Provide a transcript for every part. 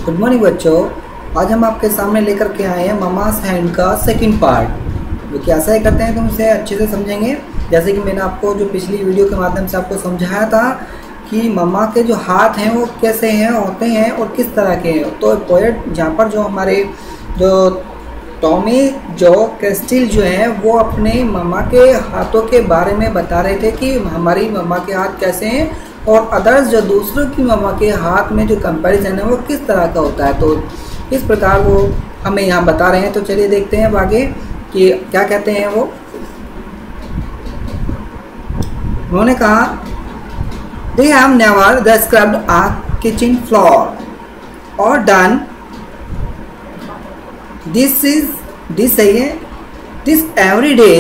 Good morning बच्चों। आज हम आपके सामने लेकर के आए हैं ममास हैंड का सेकंड पार्ट, जो कि ऐसा ही करते हैं तो उसे अच्छे से समझेंगे। जैसे कि मैंने आपको जो पिछली वीडियो के माध्यम से आपको समझाया था कि मम्मा के जो हाथ हैं वो कैसे हैं होते हैं और किस तरह के हैं। तो पोएट जहाँ पर जो हमारे जो टॉमी जो कैस्टिल जो हैं वो अपने मम्मा के हाथों के बारे में बता रहे थे कि हमारी मम्मा के हाथ कैसे हैं और अदर्स जो दूसरों की मम्मा के हाथ में जो कंपैरिजन है वो किस तरह का होता है। तो इस प्रकार वो हमें यहाँ बता रहे हैं। तो चलिए देखते हैं आगे कि क्या कहते हैं वो। उन्होंने कहा दे have never described a kitchen floor और डन दिस सही है दिस एवरी डे।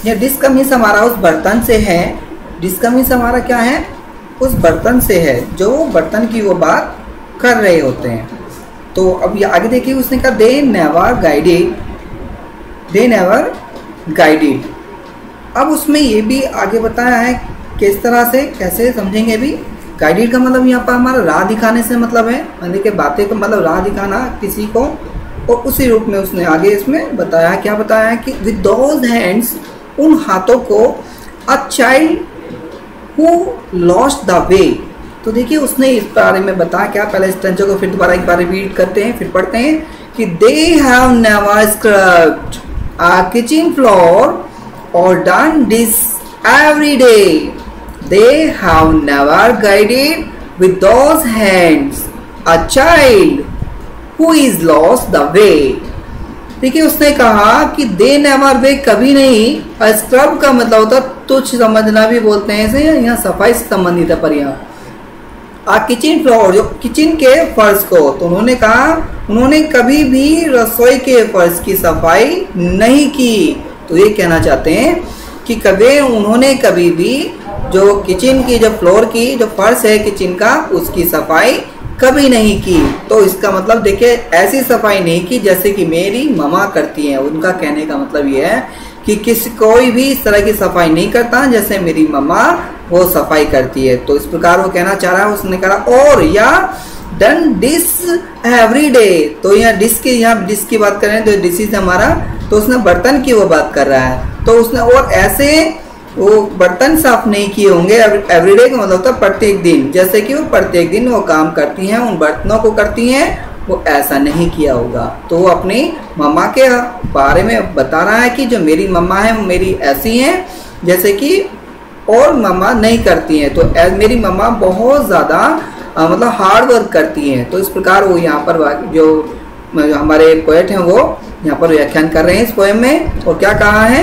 या डिस का मीन्स हमारा उस बर्तन से है, डिस का मीन्स हमारा क्या है, उस बर्तन से है जो बर्तन की वो बात कर रहे होते हैं। तो अब ये आगे देखिए, उसने कहा दे नेवर गाइडेड। अब उसमें ये भी आगे बताया है किस तरह से कैसे समझेंगे। भी गाइडेड का मतलब यहाँ पर हमारा राह दिखाने से मतलब है, मतलब कि बातें का मतलब राह दिखाना किसी को। और उसी रूप में उसने आगे इसमें बताया, क्या बताया कि विद दोज हैंड्स, उन हाथों को, अ चाइल्ड हु लॉस्ट द वे। तो देखिए उसने इस बारे में बताया क्या। पहले इस टेंशन को फिर दोबारा एक बार रिपीट करते हैं, फिर पढ़ते हैं कि they have never scrubbed a kitchen floor और done this every day. They have never guided with those hands a child who is lost the way. देखिए उसने कहा कि दे नेवर वे कभी नहीं। स्क्रब का मतलब होता तुच्छ समझना भी बोलते हैं इसे, यहाँ सफाई से संबंधित है। पर यहाँ किचन फ्लोर जो किचन के फर्श को, तो उन्होंने कहा उन्होंने कभी भी रसोई के फर्श की सफाई नहीं की। तो ये कहना चाहते हैं कि उन्होंने कभी भी जो किचन की जो फ्लोर की जो फर्श है किचन का उसकी सफाई कभी नहीं की। तो इसका मतलब देखिए ऐसी सफाई नहीं की जैसे कि मेरी मम्मा करती हैं। उनका कहने का मतलब ये है कि कोई भी इस तरह की सफाई नहीं करता जैसे मेरी मम्मा वो सफाई करती है। तो इस प्रकार वो कहना चाह रहा है। उसने कहा और या डन डिस एवरी डे। तो यहाँ डिस की बात कर रहे हैं, तो डिस इज हमारा, तो उसने बर्तन की वो बात कर रहा है। तो उसने और ऐसे वो बर्तन साफ नहीं किए होंगे एवरीडे का मतलब होता है प्रत्येक दिन, जैसे कि वो प्रत्येक दिन वो काम करती हैं, उन बर्तनों को करती हैं, वो ऐसा नहीं किया होगा। तो वो अपनी मम्मा के बारे में बता रहा है कि जो मेरी मम्मा है वो मेरी ऐसी हैं जैसे कि और मम्मा नहीं करती हैं। तो मेरी मम्मा बहुत ज़्यादा मतलब हार्ड वर्क करती हैं। तो इस प्रकार वो यहाँ पर जो हमारे पोएट हैं वो यहाँ पर व्याख्यान कर रहे हैं इस पोएम में। और क्या कहा है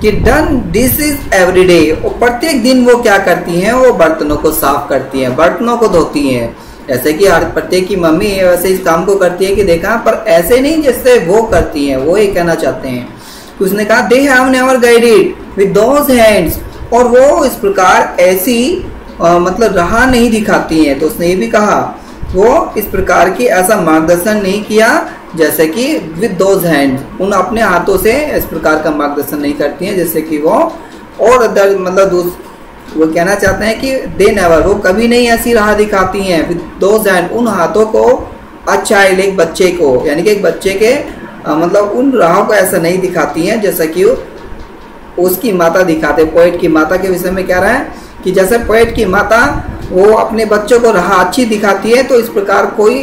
कि done this is every day. और प्रत्येक दिन वो क्या करती हैं, वो बर्तनों को साफ करती हैं, बर्तनों को धोती हैं। जैसे कि हर प्रत्येक की मम्मी है वैसे इस काम को करती है कि देखा, पर ऐसे नहीं जैसे वो करती हैं। वो ये कहना चाहते हैं। तो उसने कहा दे have never guided with those hands. और वो इस प्रकार ऐसी मतलब राह नहीं दिखाती हैं। तो उसने ये भी कहा वो इस प्रकार की ऐसा मार्गदर्शन नहीं किया जैसे कि विद दोज हैंड्स, उन अपने हाथों से इस प्रकार का मार्गदर्शन नहीं करती हैं जैसे कि वो। और मतलब वो कहना चाहते हैं कि दे नेवर, वो कभी नहीं ऐसी राह दिखाती हैं विद दोज हैंड, उन हाथों को, अ चाइल्ड, एक बच्चे को, यानी कि एक बच्चे के मतलब उन राहों को ऐसा नहीं दिखाती हैं जैसा कि उसकी माता दिखाते। पोएट की माता के विषय में कह रहा है कि जैसे पोएट की माता वो अपने बच्चों को राह अच्छी दिखाती है, तो इस प्रकार कोई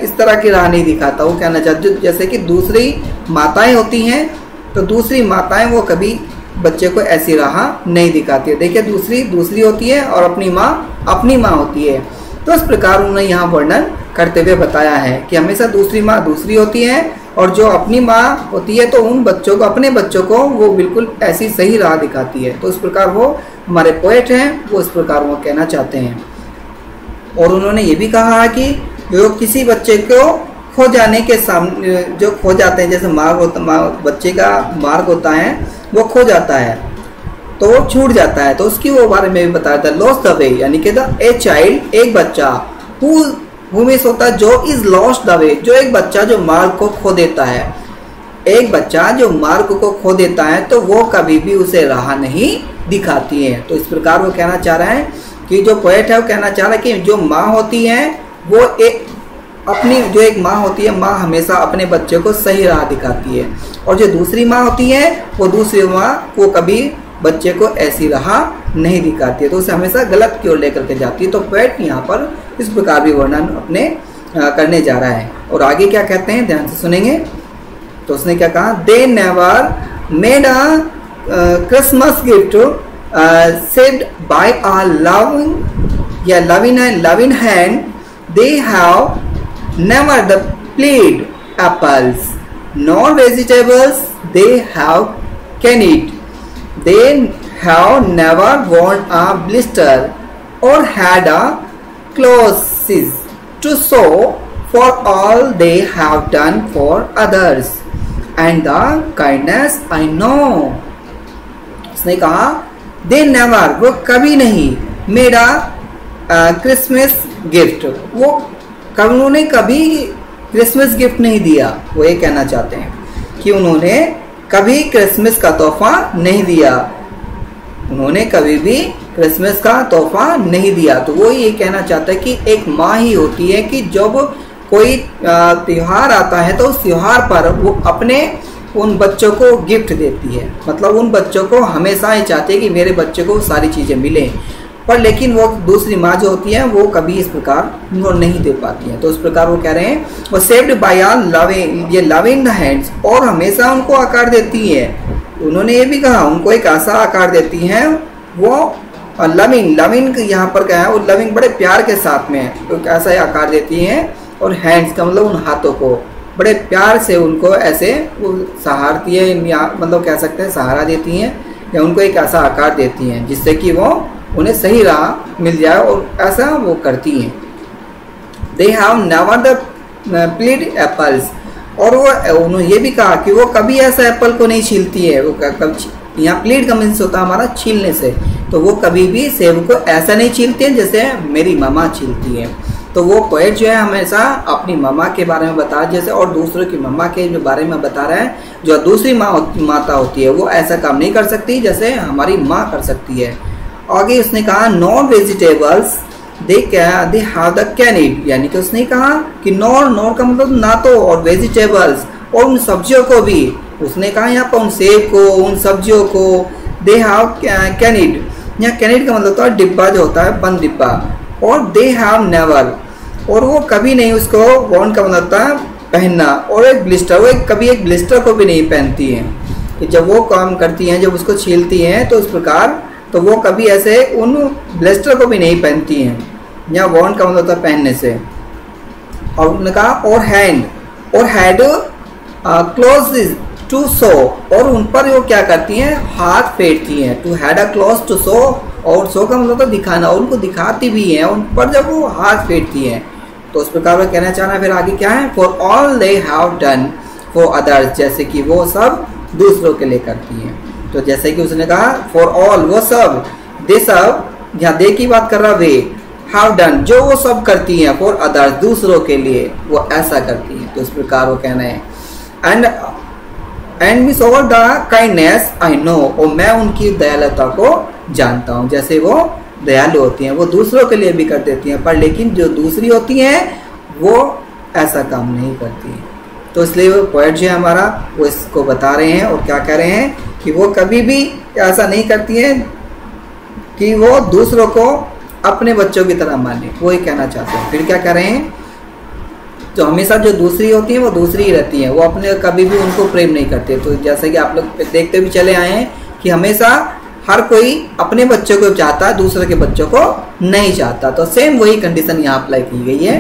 इस तरह की राह नहीं दिखाता। वो कहना चाहते जैसे कि दूसरी माताएं होती हैं, तो दूसरी माताएं वो कभी बच्चे को ऐसी राह नहीं दिखाती है। देखिए दूसरी होती है और अपनी माँ होती है। तो इस प्रकार उन्होंने यहाँ वर्णन करते हुए बताया है कि हमेशा दूसरी माँ दूसरी होती है और जो अपनी माँ होती है तो उन बच्चों को, अपने बच्चों को वो बिल्कुल ऐसी सही राह दिखाती है। तो इस प्रकार वो हमारे पोएट हैं, वो इस प्रकार वो कहना चाहते हैं। और उन्होंने ये भी कहा है कि जो किसी बच्चे को खो जाने के सामने जो खो जाते हैं, जैसे बच्चे का मार्ग होता है वो खो जाता है तो वो छूट जाता है, तो उसकी वो बारे में भी बताया था। लॉस्ट द वे यानी कि ए चाइल्ड, एक बच्चा, हु मीन्स होता है जो इज लॉस्ट द वे, जो एक बच्चा जो मार्ग को खो देता है। एक बच्चा जो मार्ग को खो देता है तो वो कभी भी उसे राह नहीं दिखाती है। तो इस प्रकार वो कहना चाह रहा है कि जो पोएट है वो कहना चाह रहा है कि जो माँ होती है वो अपनी जो एक माँ होती है, माँ हमेशा अपने बच्चे को सही राह दिखाती है, और जो दूसरी माँ होती है वो दूसरी माँ को कभी बच्चे को ऐसी राह नहीं दिखाती है, तो उसे हमेशा गलत की ओर लेकर के जाती है। तो पोएट यहाँ पर इस प्रकार भी वर्णन अपने करने जा रहा है। और आगे क्या कहते हैं, ध्यान से सुनेंगे। तो उसने क्या कहा, they never made a Christmas gift saved by a loving hand. They have never played apples nor vegetables. They have can eat. They have never worn a blister or had a clothes to sew for all they have done for others and the kindness I know. उसने कहा they never, वो कभी नहीं, मेरा Christmas gift, वो उन्होंने कभी Christmas gift नहीं दिया। वो ये कहना चाहते हैं कि उन्होंने कभी क्रिसमस का तोहफा नहीं दिया, उन्होंने कभी भी क्रिसमस का तोहफा नहीं दिया। तो वो ये कहना चाहता है कि एक माँ ही होती है कि जब कोई त्योहार आता है तो उस त्योहार पर वो अपने उन बच्चों को गिफ्ट देती है, मतलब उन बच्चों को हमेशा ही चाहती है कि मेरे बच्चे को सारी चीज़ें मिलें, पर लेकिन वो दूसरी माँ जो होती है वो कभी इस प्रकार वो नहीं दे पाती है। तो उस प्रकार वो कह रहे हैं वो सेव्ड बाय ये लविंग हैंड्स, और हमेशा उनको आकार देती है। उन्होंने ये भी कहा उनको एक ऐसा आकार देती है, वो लविंग यहाँ पर क्या है, वो लविंग बड़े प्यार के साथ में तो ऐसा आकार देती है, और हैंड्स का मतलब उन हाथों को बड़े प्यार से उनको ऐसे वो सहारती है, मतलब कह सकते हैं सहारा देती हैं, या उनको एक ऐसा आकार देती हैं जिससे कि वो उन्हें सही राह मिल जाए, और ऐसा वो करती हैं। दे have never the plead apples, और वो उन्होंने ये भी कहा कि वो कभी ऐसा एप्पल को नहीं छीलती है। वो कभी, यहाँ प्लीड का मीन्स होता है हमारा छीलने से, तो वो कभी भी सेब को ऐसा नहीं छीलती है जैसे मेरी मामा छीलती है। तो वो पोएट जो है हमेशा अपनी मामा के बारे में बता जैसे, और दूसरों की मामा के जो बारे में बता रहा है, जो दूसरी माता होती है वो ऐसा काम नहीं कर सकती जैसे हमारी माँ कर सकती है। आगे उसने कहा non vegetables they have the can eat, यानी कि उसने कहा कि नॉर का मतलब ना तो, और वेजिटेबल्स और उन सब्जियों को भी, उसने कहा यहाँ पर उन सेब को, उन सब्जियों को दे हैव कैन ईट, यहाँ कैन ईट का मतलब होता है डिब्बा जो होता है बंद डिब्बा, और दे हैव नेवर, और वो कभी नहीं उसको, वॉन का मतलब होता है पहनना, और एक ब्लिस्टर, वो कभी एक ब्लिस्टर को भी नहीं पहनती हैं कि जब वो काम करती हैं, जब उसको छीलती हैं तो उस प्रकार, तो वो कभी ऐसे उन ब्लिस्टर को भी नहीं पहनती हैं, या वॉन का मतलब होता है पहनने से। और उन्होंने कहा और हैड क्लोज टू सो, और उन पर वो क्या करती हैं, हाथ फेरती हैं। To had a close to so, और सो का मतलब तो दिखाना, और उनको दिखाती भी हैं उन पर जब वो हाथ फेरती हैं। तो उस प्रकार वो कहना चाहना फिर आगे क्या है, for all they have done for others, जैसे कि वो सब दूसरों के लिए करती हैं। तो जैसे कि उसने कहा फॉर ऑल, वो सब, दे सब, यहाँ दे की बात कर रहा, वे हैव डन, जो वो सब करती हैं, फॉर अदर्स, दूसरों के लिए वो ऐसा करती हैं। तो इस प्रकार वो कहना है and miss over the kindness I know, और मैं उनकी दयालुता को जानता हूँ। जैसे वो दयालु होती हैं, वो दूसरों के लिए भी कर देती हैं, पर लेकिन जो दूसरी होती हैं वो ऐसा काम नहीं करती हैं। तो इसलिए वो पोएट जो है हमारा वो इसको बता रहे हैं, और क्या कह रहे हैं कि वो कभी भी ऐसा नहीं करती हैं कि वो दूसरों को अपने बच्चों की तरह माने, वो ही कहना चाहते हैं। फिर क्या कह रहे हैं, जो हमेशा जो दूसरी होती है वो दूसरी ही रहती है, वो अपने कभी भी उनको प्रेम नहीं करते। तो जैसे कि आप लोग देखते भी चले आए हैं कि हमेशा हर कोई अपने बच्चों को चाहता है, दूसरे के बच्चों को नहीं चाहता। तो सेम वही कंडीशन यहाँ अप्लाई की गई है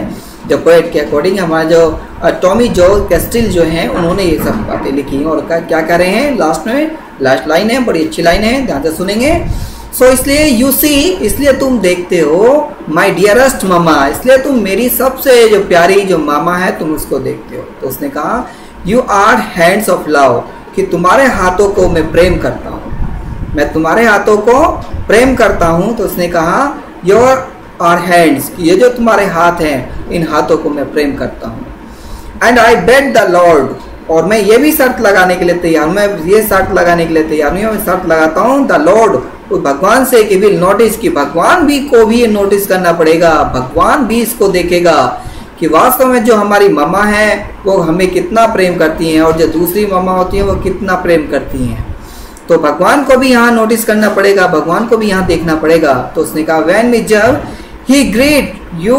जो पोएट के अकॉर्डिंग। हमारा जो टॉमी जो कैस्टिल जो हैं उन्होंने ये सब बातें लिखी हैं, और क्या कह रहे हैं लास्ट में, लास्ट लाइन है, बड़ी अच्छी लाइन है, ध्यान से सुनेंगे। सो इसलिए यू सी, इसलिए तुम देखते हो, माई डियरेस्ट मामा, इसलिए तुम मेरी सबसे जो प्यारी जो मामा है तुम उसको देखते हो। तो उसने कहा you are hands of love, कि तुम्हारे हाथों को मैं प्रेम करता हूँ, मैं तुम्हारे हाथों को प्रेम करता हूँ। तो उसने कहा योर आर हैंड्स, ये जो तुम्हारे हाथ हैं इन हाथों को मैं प्रेम करता हूँ। And I bet the lord, और मैं ये भी शर्त लगाने के लिए तैयार हूँ, मैं ये शर्त लगाने के लिए तैयार नहीं हूँ, मैं शर्त लगाता हूँ द लॉर्ड, भगवान से कि विल नोटिस, कि भगवान भी को भी ये नोटिस करना पड़ेगा, भगवान भी इसको देखेगा कि वास्तव में जो हमारी मम्मा है वो हमें कितना प्रेम करती हैं और जो दूसरी मम्मा होती हैं वो कितना प्रेम करती हैं। तो भगवान को भी यहाँ नोटिस करना पड़ेगा, भगवान को भी यहाँ देखना पड़ेगा। तो उसने कहा व्हेन मी जब ही ग्रीट यू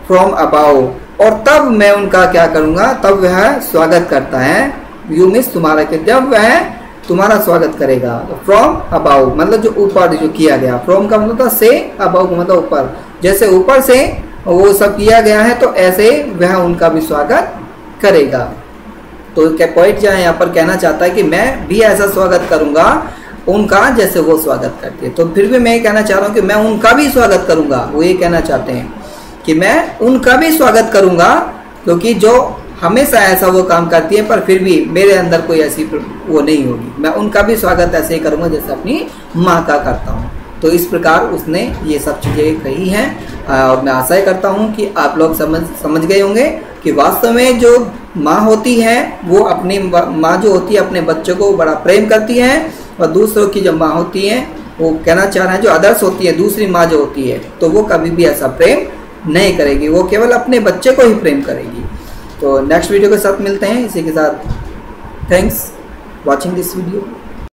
फ्रॉम अबाउ, और तब मैं उनका क्या करूँगा, तब वह स्वागत करता है। यू मीन्स तुम्हारा, कि जब वह तुम्हारा स्वागत करेगा। तो फ्रॉम अबाउ मतलब जो ऊपर जो किया गया, फ्रॉम का मतलब था से, अबाउ का मतलब ऊपर, जैसे ऊपर से वो सब किया गया है तो ऐसे वह उनका भी स्वागत करेगा। तो क्या पॉइंट जो है यहाँ पर कहना चाहता है कि मैं भी ऐसा स्वागत करूंगा उनका जैसे वो स्वागत करते हैं। तो फिर भी मैं कहना चाह रहा हूँ कि मैं उनका भी स्वागत करूंगा, वो ये कहना चाहते हैं कि मैं उनका भी स्वागत करूंगा, क्योंकि जो हमेशा ऐसा वो काम करती है पर फिर भी मेरे अंदर कोई ऐसी वो नहीं होगी। मैं उनका भी स्वागत ऐसे ही करूंगा जैसे अपनी माँ का करता हूँ। तो इस प्रकार उसने ये सब चीज़ें कही हैं और मैं आशा करता हूँ कि आप लोग समझ गए होंगे कि वास्तव में जो माँ होती है वो अपनी माँ जो होती है अपने बच्चों को बड़ा प्रेम करती है, और दूसरों की जो माँ होती है वो कहना चाह रहे हैं जो अदर्स होती है, दूसरी माँ जो होती है तो वो कभी भी ऐसा प्रेम नहीं करेगी, वो केवल अपने बच्चे को ही प्रेम करेगी। तो नेक्स्ट वीडियो के साथ मिलते हैं इसी के साथ। Thanks watching this video.